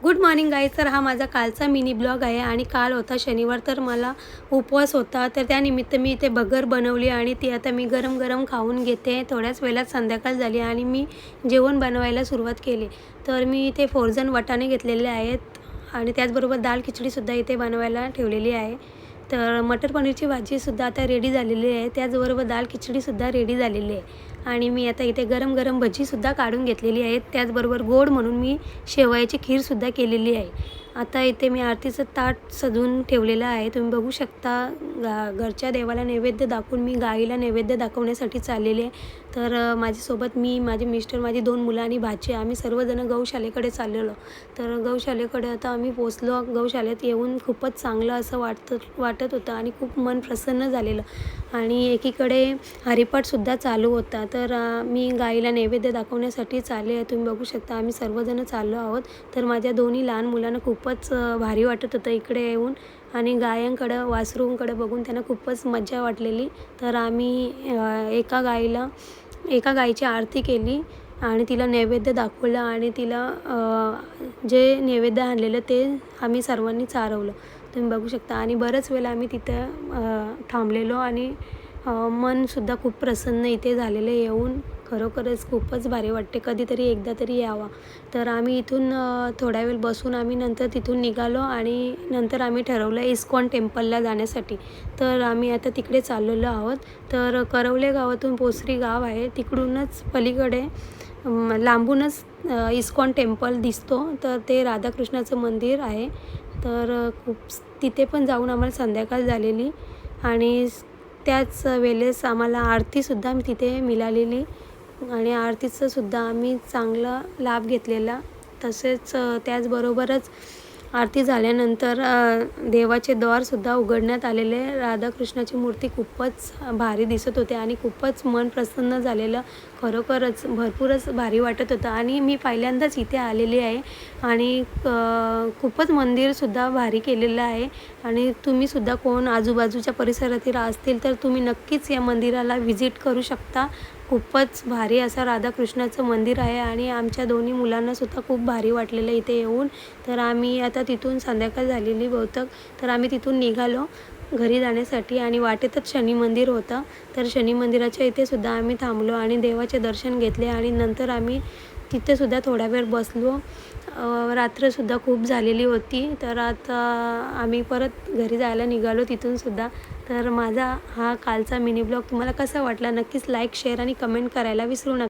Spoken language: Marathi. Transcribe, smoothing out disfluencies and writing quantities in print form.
Good morning guys. तर हा माझा कालचा मिनी ब्लॉग आहे आणि काल होता शनिवार, तर मला उपवास होता. तर त्यानिमित्त मी इथे भगर बनवली आणि ती आता मी गरम गरम खाऊन घेते. थोड्याच वेळात संध्याकाळ झाली आणि मी जेवण बनवायला सुरुवात केली. तर मी इथे फोर्जन वाटाणे घेतलेले आहेत आणि त्याचबरोबर दाल खिचडीसुद्धा इथे बनवायला ठेवलेली आहे. तर मटर पनीरची भाजीसुद्धा आता रेडी झालेली आहे. त्याचबरोबर दाल खिचडीसुद्धा रेडी झालेली आहे आणि मी आता इथे गरम गरम भजीसुद्धा काढून घेतलेली आहेत. त्याचबरोबर गोड म्हणून मी शेवयाची खीरसुद्धा केलेली आहे. आता इथे मी आरतीचं ताट सजवून ठेवलेलं आहे. तुम्ही बघू शकता. घरच्या देवाला नैवेद्य दाखवून मी गाईला नैवेद्य दाखवण्यासाठी चाललेले आहे. तर माझ्यासोबत मी, माझे मिस्टर, माझी 2 मुलं आणि भाची, आम्ही सर्वजण गौशालेकडे चाललेलो. तर गौशालेकडे आता आम्ही पोचलो. गौशालेत येऊन खूपच चांगलं असं वाटत होतं आणि खूप मन प्रसन्न झालेलं आणि एकीकडे हरिपाठसुद्धा चालू होता. तर मी गाईला नैवेद्य दाखवण्यासाठी चालले आहे. तुम्ही बघू शकता आम्ही सर्वजण चाललो आहोत. तर माझ्या दोन्ही लहान मुलांना खूपच भारी वाटत होतं इकडे येऊन आणि गायांकडं, वासरूंकडं बघून त्यांना खूपच मजा वाटलेली. तर आम्ही एका गाईची आरती केली आणि तिला नैवेद्य दाखवलं आणि तिला जे नैवेद्य आणलेलं ते आम्ही सर्वांनी चारवलं. तुम्ही बघू शकता आणि बऱ्याच वेळा आम्ही तिथं थांबलेलो आणि मनसुद्धा खूप प्रसन्न इथे झालेलं येऊन. खरोखरच खूपच भारी वाटते. कधीतरी एकदा तरी यावा. तर आम्ही इथून थोडा वेळ बसून आम्ही नंतर तिथून निघालो आणि नंतर आम्ही ठरवलं इस्कॉन टेम्पलला जाण्यासाठी. तर आम्ही आता तिकडे चाललेलो आहोत. तर करवले गावातून पोसरी गाव आहे, तिकडूनच पलीकडे लांबूनच इस्कॉन टेम्पल दिसतो. तर ते राधाकृष्णाचं मंदिर आहे. तर तिथे पण जाऊन आम्हाला संध्याकाळ झालेली आणि त्याच वेळेस आम्हाला आरतीसुद्धा तिथे मिळालेली आणि आरतीचासुद्धा आम्ही चांगला लाभ घेतलेला. तसेच त्याचबरोबरच आरती झाल्यानंतर देवाचे द्वारसुद्धा उघडण्यात आलेले. राधाकृष्णाची मूर्ती खूपच भारी दिसत होते आणि खूपच मन प्रसन्न झालेलं. खरोखरच भरपूरच भारी वाटत होतं आणि मी पहिल्यांदाच इथे आलेली आहे आणि खूपच मंदिरसुद्धा भारी केलेलं आहे आणि तुम्हीसुद्धा कोण आजूबाजूच्या परिसरातील असतील तर तुम्ही नक्कीच या मंदिराला व्हिजिट करू शकता. खूपच भारी असं राधाकृष्णाचं मंदिर आहे आणि आमच्या दोन्ही मुलांनासुद्धा खूप भारी वाटलेलं इथे येऊन. तर आम्ही आता तिथून संध्याकाळ झालेली बहुतेक, तर आम्ही तिथून निघालो घरी जाण्यासाठी आणि वाटेतच शनी मंदिर होतं. तर शनी मंदिराच्या इथेसुद्धा आम्ही थांबलो आणि देवाचे दर्शन घेतले आणि नंतर आम्ही तिथेसुद्धा थोडा वेळ बसलो. रात्रसुद्धा खूप झालेली होती. तर आता आम्ही परत घरी जायला निघालो तिथूनसुद्धा. तर माझा हा कालचा मिनी ब्लॉग तुम्हाला कसा वाटला नक्कीच लाईक, शेअर आणि कमेंट करायला विसरू नका.